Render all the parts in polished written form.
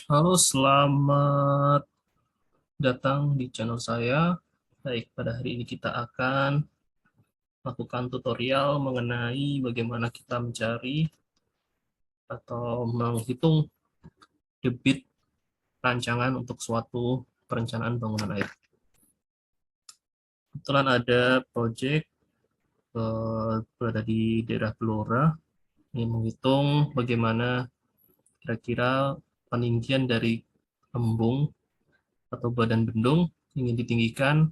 Halo, selamat datang di channel saya. Baik, pada hari ini kita akan lakukan tutorial mengenai bagaimana kita mencari atau menghitung debit rancangan untuk suatu perencanaan bangunan air. Kebetulan ada proyek berada di daerah Blora yang menghitung bagaimana kira-kira peninggian dari embung atau badan bendung ingin ditinggikan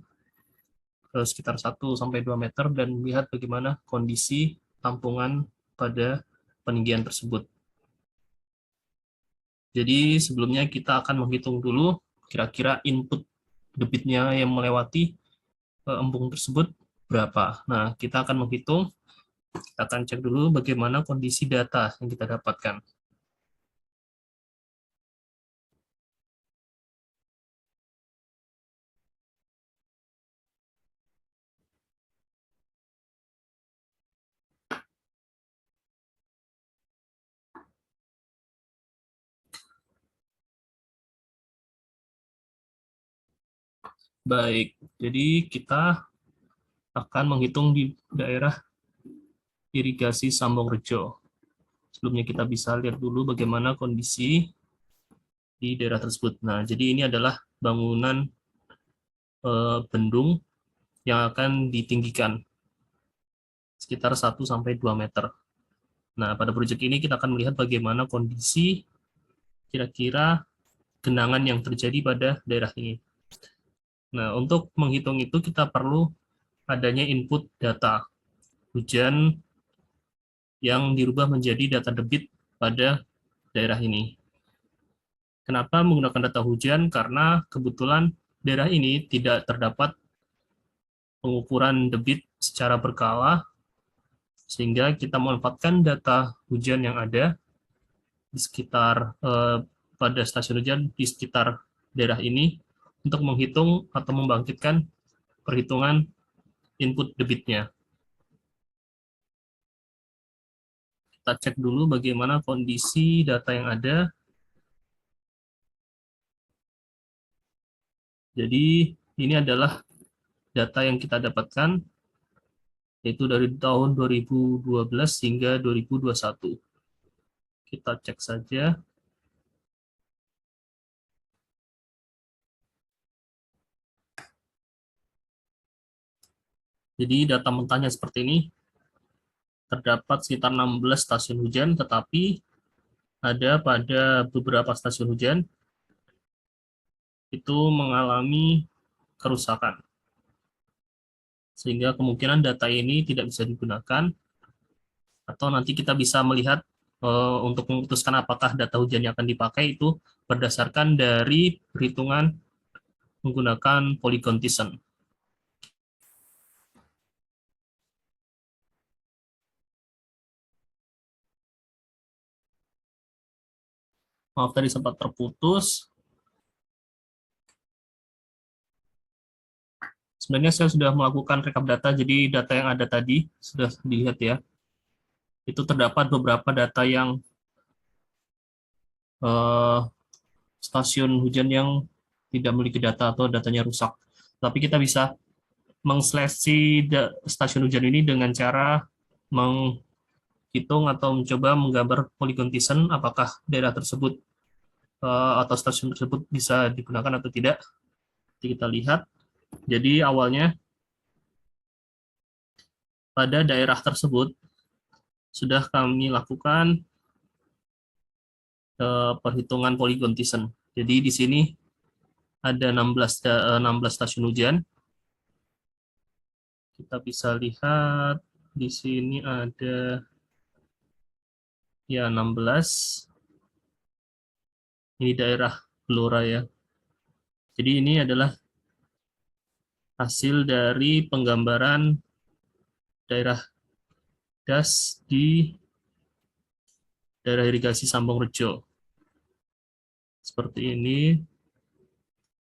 sekitar 1 sampai 2 meter dan melihat bagaimana kondisi tampungan pada peninggian tersebut. Jadi sebelumnya kita akan menghitung dulu kira-kira input debitnya yang melewati embung tersebut berapa. Nah, kita akan menghitung, kita akan cek dulu bagaimana kondisi data yang kita dapatkan. Baik, jadi kita akan menghitung di daerah irigasi Sambong Rejo. Sebelumnya kita bisa lihat dulu bagaimana kondisi di daerah tersebut. Nah, jadi ini adalah bangunan bendung yang akan ditinggikan sekitar 1 sampai 2 meter. Nah, pada proyek ini kita akan melihat bagaimana kondisi kira-kira genangan yang terjadi pada daerah ini. Nah, untuk menghitung itu kita perlu adanya input data hujan yang dirubah menjadi data debit pada daerah ini. Kenapa menggunakan data hujan? Karena kebetulan daerah ini tidak terdapat pengukuran debit secara berkala, sehingga kita memanfaatkan data hujan yang ada di sekitar pada stasiun hujan di sekitar daerah ini untuk menghitung atau membangkitkan perhitungan input debitnya. Kita cek dulu bagaimana kondisi data yang ada. Jadi ini adalah data yang kita dapatkan, yaitu dari tahun 2012 hingga 2021. Kita cek saja. Jadi data mentahnya seperti ini. Terdapat sekitar 16 stasiun hujan, tetapi ada pada beberapa stasiun hujan itu mengalami kerusakan. Sehingga kemungkinan data ini tidak bisa digunakan, atau nanti kita bisa melihat untuk memutuskan apakah data hujan yang akan dipakai itu berdasarkan dari perhitungan menggunakan polygon Thiessen. Maaf tadi sempat terputus. Sebenarnya saya sudah melakukan rekap data, jadi data yang ada tadi sudah dilihat ya. Itu terdapat beberapa data yang eh, stasiun hujan yang tidak memiliki data atau datanya rusak. Tapi kita bisa mengseleksi stasiun hujan ini dengan cara menghitung atau mencoba menggambar polygon Thiessen apakah daerah tersebut atau stasiun tersebut bisa digunakan atau tidak. Jadi kita lihat. Jadi awalnya pada daerah tersebut sudah kami lakukan perhitungan polygon Thiessen. Jadi di sini ada 16 stasiun hujan. Kita bisa lihat di sini ada ya 16. Ini daerah Blora ya. Jadi ini adalah hasil dari penggambaran daerah das di daerah irigasi Sambong Rejo. Seperti ini,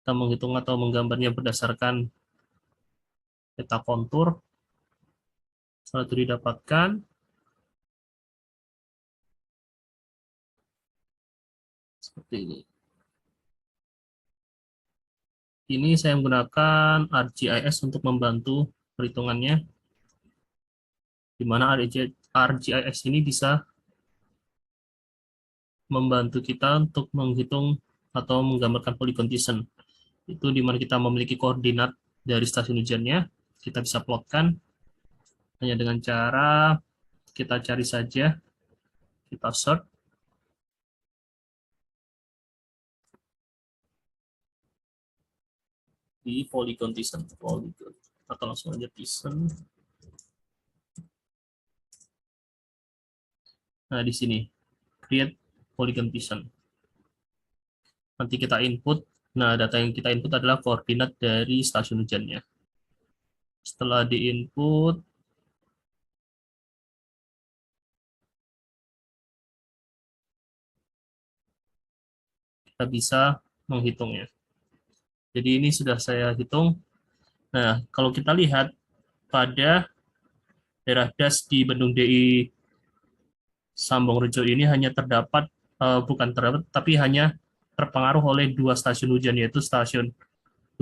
kita menghitung atau menggambarnya berdasarkan peta kontur. Setelah itu didapatkan, seperti ini. Ini saya menggunakan ArcGIS untuk membantu perhitungannya, di mana ArcGIS ini bisa membantu kita untuk menghitung atau menggambarkan polygon descent. Itu di mana kita memiliki koordinat dari stasiun hujannya, kita bisa plotkan hanya dengan cara kita cari saja, kita search di polygon descent, polygon, atau langsung aja descent. Nah, di sini create polygon descent. Nanti kita input. Nah, data yang kita input adalah koordinat dari stasiun hujannya. Setelah diinput, kita bisa menghitungnya. Jadi ini sudah saya hitung. Nah, kalau kita lihat pada daerah das di Bendung DI Sambong Rejo ini hanya terdapat, bukan terdapat, tapi hanya terpengaruh oleh dua stasiun hujan, yaitu stasiun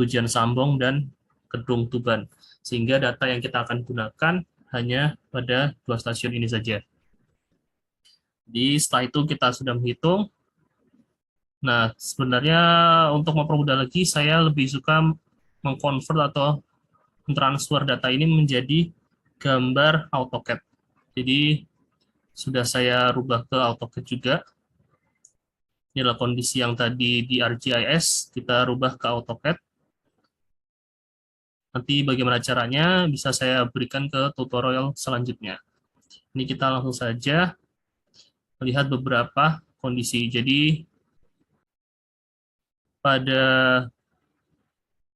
hujan Sambong dan Kedung Tuban. Sehingga data yang kita akan gunakan hanya pada dua stasiun ini saja. Jadi setelah itu kita sudah menghitung. Nah, sebenarnya untuk mempermudah lagi, saya lebih suka mengkonvert atau mentransfer data ini menjadi gambar AutoCAD. Jadi sudah saya rubah ke AutoCAD juga. Ini adalah kondisi yang tadi di ArcGIS, kita rubah ke AutoCAD. Nanti bagaimana caranya bisa saya berikan ke tutorial selanjutnya. Ini kita langsung saja melihat beberapa kondisi. Jadi pada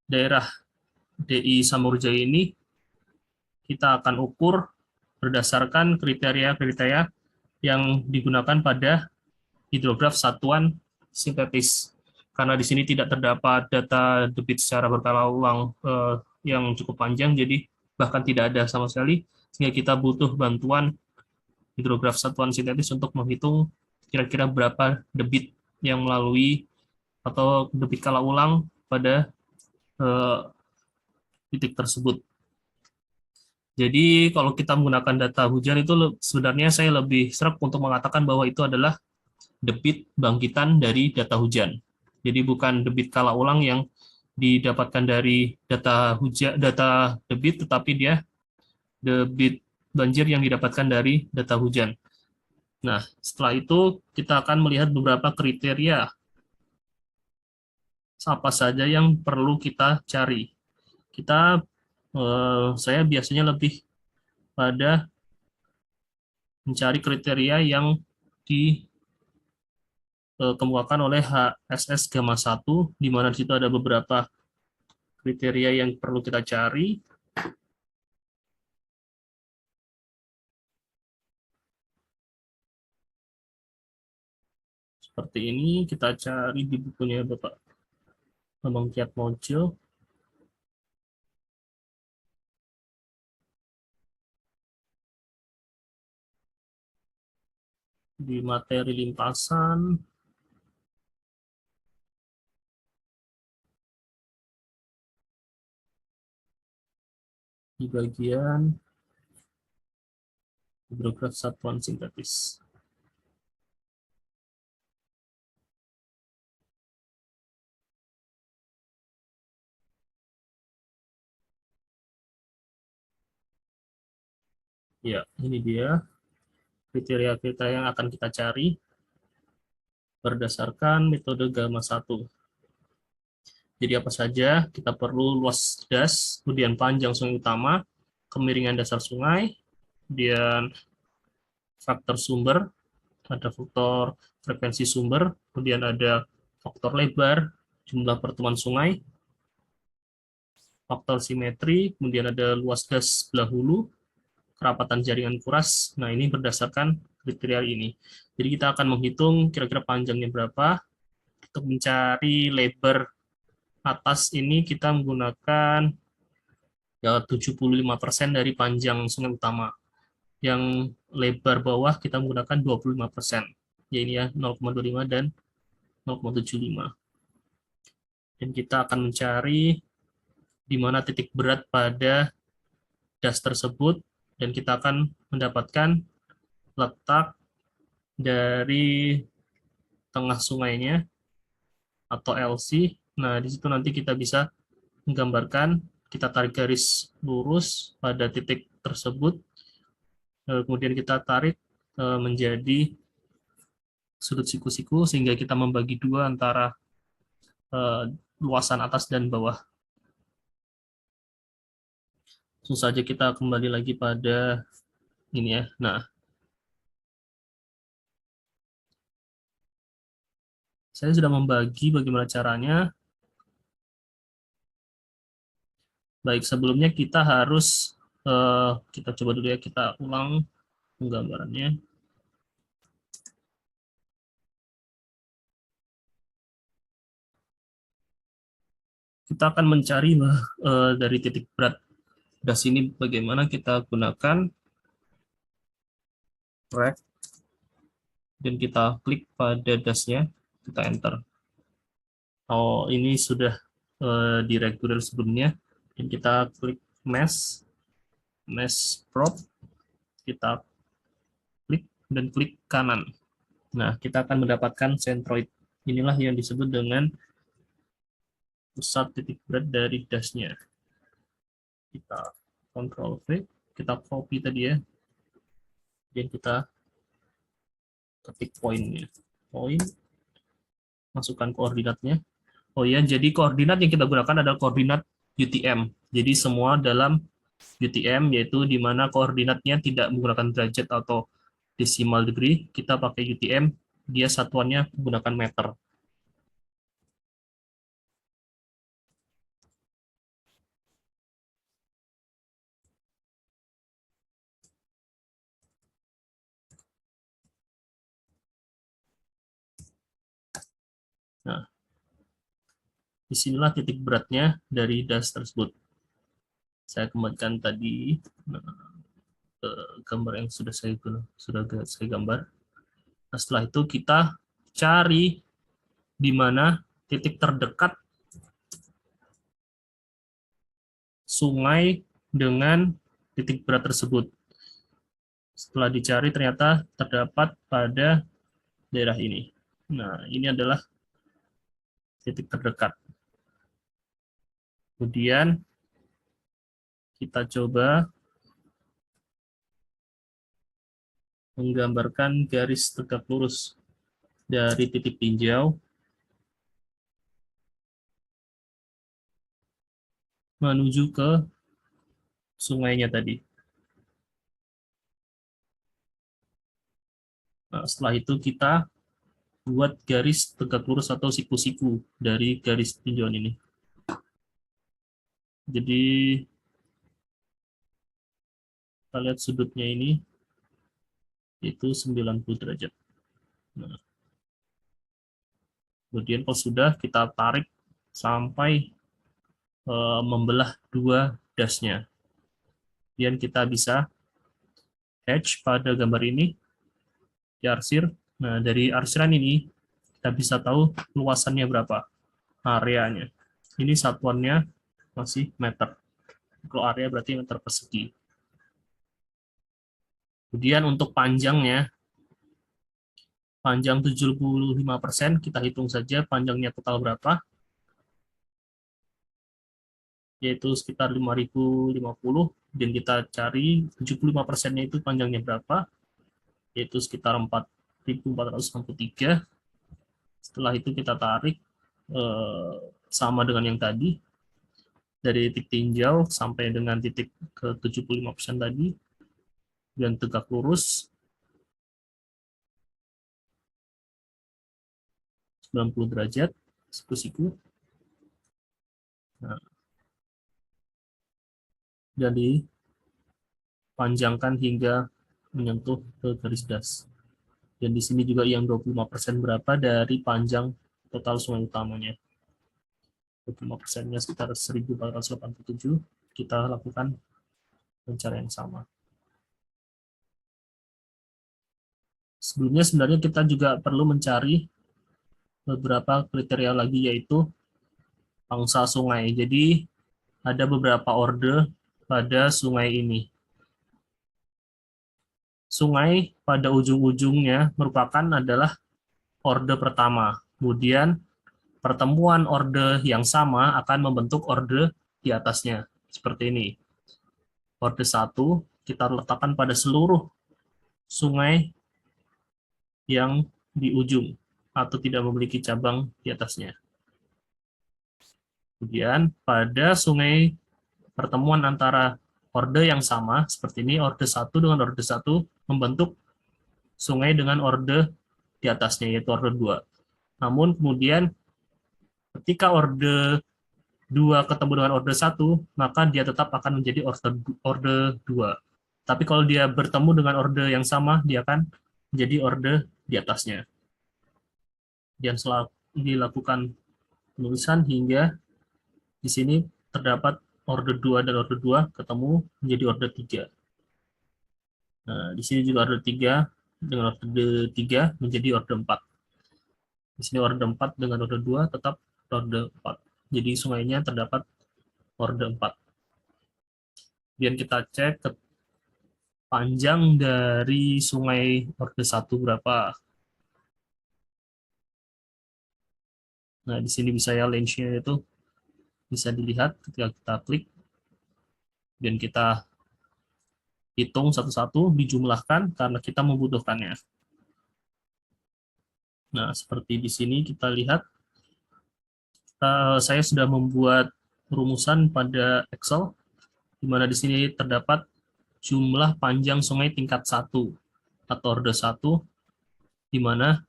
daerah DI Samurjaya ini kita akan ukur berdasarkan kriteria-kriteria yang digunakan pada hidrograf satuan sintetis. Karena di sini tidak terdapat data debit secara berkala ulang yang cukup panjang, jadi bahkan tidak ada sama sekali, sehingga kita butuh bantuan hidrograf satuan sintetis untuk menghitung kira-kira berapa debit yang melalui atau debit kala ulang pada eh, titik tersebut. Jadi kalau kita menggunakan data hujan itu sebenarnya saya lebih serap untuk mengatakan bahwa itu adalah debit bangkitan dari data hujan. Jadi bukan debit kala ulang yang didapatkan dari data hujan, data debit, tetapi dia debit banjir yang didapatkan dari data hujan. Nah, setelah itu kita akan melihat beberapa kriteria apa saja yang perlu kita cari. Saya biasanya lebih pada mencari kriteria yang dikemukakan oleh HSS Gamma 1, di mana di situ ada beberapa kriteria yang perlu kita cari. Seperti ini, kita cari di bukunya Bapak Bambang Kiatmojo. Di materi limpasan, di bagian hidrograf satuan sintetis. Ya, ini dia kriteria-kriteria yang akan kita cari berdasarkan metode Gamma 1. Jadi apa saja? Kita perlu luas das, kemudian panjang sungai utama, kemiringan dasar sungai, kemudian faktor sumber, ada faktor frekuensi sumber, kemudian ada faktor lebar, jumlah pertemuan sungai, faktor simetri, kemudian ada luas das belah hulu, kerapatan jaringan kuras. Nah, ini berdasarkan kriteria ini. Jadi kita akan menghitung kira-kira panjangnya berapa. Untuk mencari lebar atas ini kita menggunakan ya 75% dari panjang sungai utama. Yang lebar bawah kita menggunakan 25%. Ya ini ya 0,25 dan 0,75. Dan kita akan mencari di mana titik berat pada das tersebut, dan kita akan mendapatkan letak dari tengah sungainya atau LC. Nah, di situ nanti kita bisa menggambarkan, kita tarik garis lurus pada titik tersebut, kemudian kita tarik menjadi sudut siku-siku sehingga kita membagi dua antara luasan atas dan bawah. Langsung saja kita kembali lagi pada ini ya. Nah, saya sudah membagi bagaimana caranya. Baik, sebelumnya kita harus kita coba dulu ya, kita ulang penggambarannya. Kita akan mencari dari titik berat das ini bagaimana. Kita gunakan track dan kita klik pada dasnya, kita enter. Oh, ini sudah direktur sebelumnya, dan kita klik mesh prop, kita klik dan klik kanan. Nah, kita akan mendapatkan centroid. Inilah yang disebut dengan pusat titik berat dari dasnya. Kita Ctrl V, kita copy tadi ya, dan kita ketik poinnya. Poin, masukkan koordinatnya. Oh ya, jadi koordinat yang kita gunakan adalah koordinat UTM. Jadi semua dalam UTM, yaitu di mana koordinatnya tidak menggunakan derajat atau decimal degree, kita pakai UTM, dia satuannya menggunakan meter. Nah, disinilah titik beratnya dari das tersebut. Saya kembalikan tadi gambar yang sudah saya gambar. Nah, setelah itu kita cari di mana titik terdekat sungai dengan titik berat tersebut. Setelah dicari ternyata terdapat pada daerah ini. Nah, ini adalah titik terdekat. Kemudian kita coba menggambarkan garis tegak lurus dari titik tinjau menuju ke sungainya tadi. Nah, setelah itu kita buat garis tegak lurus atau siku-siku dari garis tinjauan ini. Jadi kita lihat sudutnya ini itu 90 derajat. Nah, kemudian kalau sudah, kita tarik sampai membelah dua dasnya. Kemudian kita bisa hatch pada gambar ini, diarsir. Nah, dari arsiran ini kita bisa tahu luasannya berapa, areanya. Ini satuannya masih meter. Kalau area berarti meter persegi. Kemudian untuk panjangnya, panjang 75%, kita hitung saja panjangnya total berapa, yaitu sekitar 5050, dan kita cari 75%-nya itu panjangnya berapa, yaitu sekitar 4463. Setelah itu kita tarik sama dengan yang tadi, dari titik tinjau sampai dengan titik ke 75% tadi, dan tegak lurus 90 derajat, siku-siku. Nah, dan dipanjangkan hingga menyentuh ke garis das. Dan di sini juga yang 25% berapa dari panjang total sungai utamanya. 25%-nya sekitar 1487. Kita lakukan pencarian sama. Sebelumnya sebenarnya kita juga perlu mencari beberapa kriteria lagi, yaitu pangsa sungai. Jadi ada beberapa orde pada sungai ini. Sungai pada ujung-ujungnya merupakan adalah orde pertama. Kemudian pertemuan orde yang sama akan membentuk orde di atasnya. Seperti ini. Orde 1 kita letakkan pada seluruh sungai yang di ujung atau tidak memiliki cabang di atasnya. Kemudian pada sungai pertemuan antara orde yang sama, seperti ini, orde 1 dengan orde 1 membentuk sungai dengan orde di atasnya, yaitu orde 2. Namun kemudian ketika orde 2 ketemu dengan orde 1, maka dia tetap akan menjadi orde 2. Tapi kalau dia bertemu dengan orde yang sama, dia akan menjadi orde di atasnya. Dan setelah dilakukan penulisan hingga di sini terdapat orde 2 dan orde 2 ketemu menjadi orde 3. Nah, di sini juga orde 3 dengan orde 3 menjadi orde 4. Di sini orde 4 dengan orde 2 tetap orde 4. Jadi sungainya terdapat orde 4. Kemudian kita cek ke panjang dari sungai orde 1 berapa. Nah, di sini bisa ya range-nya itu bisa dilihat ketika kita klik. Dan kita hitung satu-satu, dijumlahkan karena kita membutuhkannya. Nah, seperti di sini kita lihat, saya sudah membuat rumusan pada Excel, di mana di sini terdapat jumlah panjang sungai tingkat 1 atau orde 1, di mana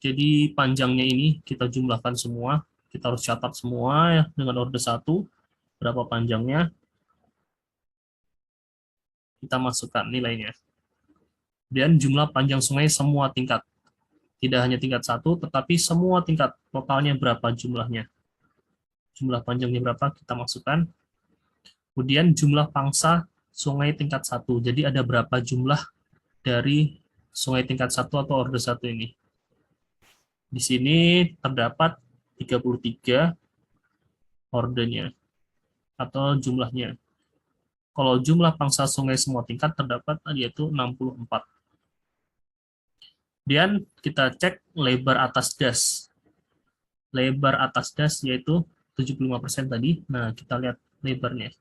jadi panjangnya ini kita jumlahkan semua, kita harus catat semua ya, dengan orde 1, berapa panjangnya, kita masukkan nilainya. Dan jumlah panjang sungai semua tingkat. Tidak hanya tingkat 1, tetapi semua tingkat. Totalnya berapa jumlahnya. Jumlah panjangnya berapa, kita masukkan. Kemudian jumlah pangsa sungai tingkat 1. Jadi ada berapa jumlah dari sungai tingkat 1 atau orde 1 ini. Di sini terdapat 33 ordenya atau jumlahnya. Kalau jumlah pangsa sungai semua tingkat terdapat yaitu 64. Kemudian kita cek lebar atas das. Lebar atas das yaitu 75% tadi. Nah, kita lihat lebarnya.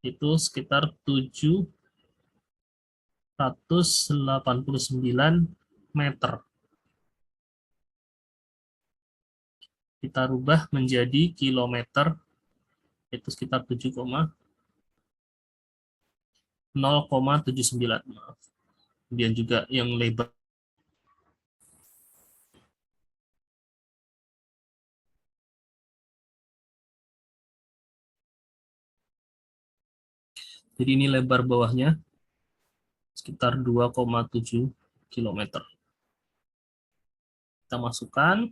Itu sekitar 789 meter. Kita rubah menjadi kilometer, itu sekitar 0,79. Kemudian juga yang lebar. Jadi ini lebar bawahnya sekitar 2,7 km. Kita masukkan.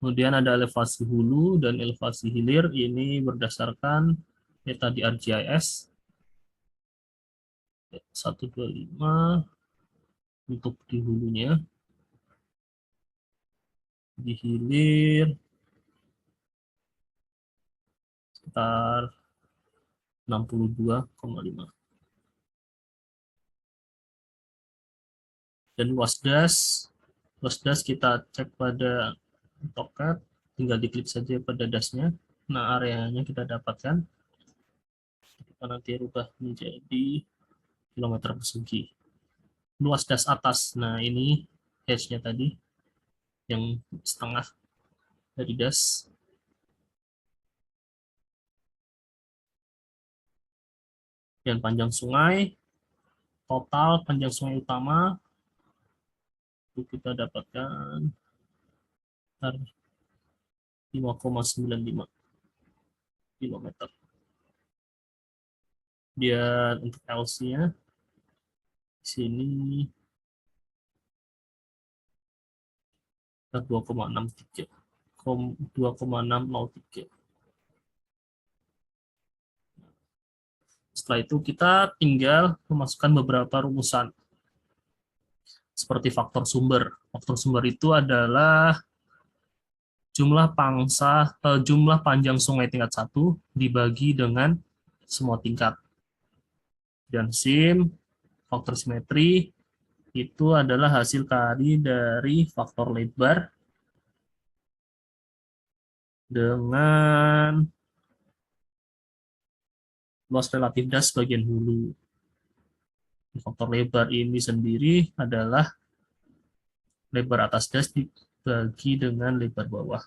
Kemudian ada elevasi hulu dan elevasi hilir. Ini berdasarkan data di ArcGIS. 125 untuk di hulunya. Di hilir sekitar 62,5. Dan luas das kita cek pada AutoCAD, tinggal diklik saja pada dasnya. Nah, areanya kita dapatkan. Kita nanti rubah menjadi kilometer persegi. Luas das atas, nah ini edge-nya tadi, yang setengah dari das. Dan panjang sungai, total panjang sungai utama, itu kita dapatkan 5,95 km. Dia untuk LC-nya di sini 2,63. Setelah itu kita tinggal memasukkan beberapa rumusan seperti faktor sumber. Faktor sumber itu adalah jumlah panjang sungai tingkat 1 dibagi dengan semua tingkat. Dan faktor simetri, itu adalah hasil kali dari faktor lebar dengan luas relatif das bagian hulu. Faktor lebar ini sendiri adalah lebar atas das dibagi dengan lebar bawah.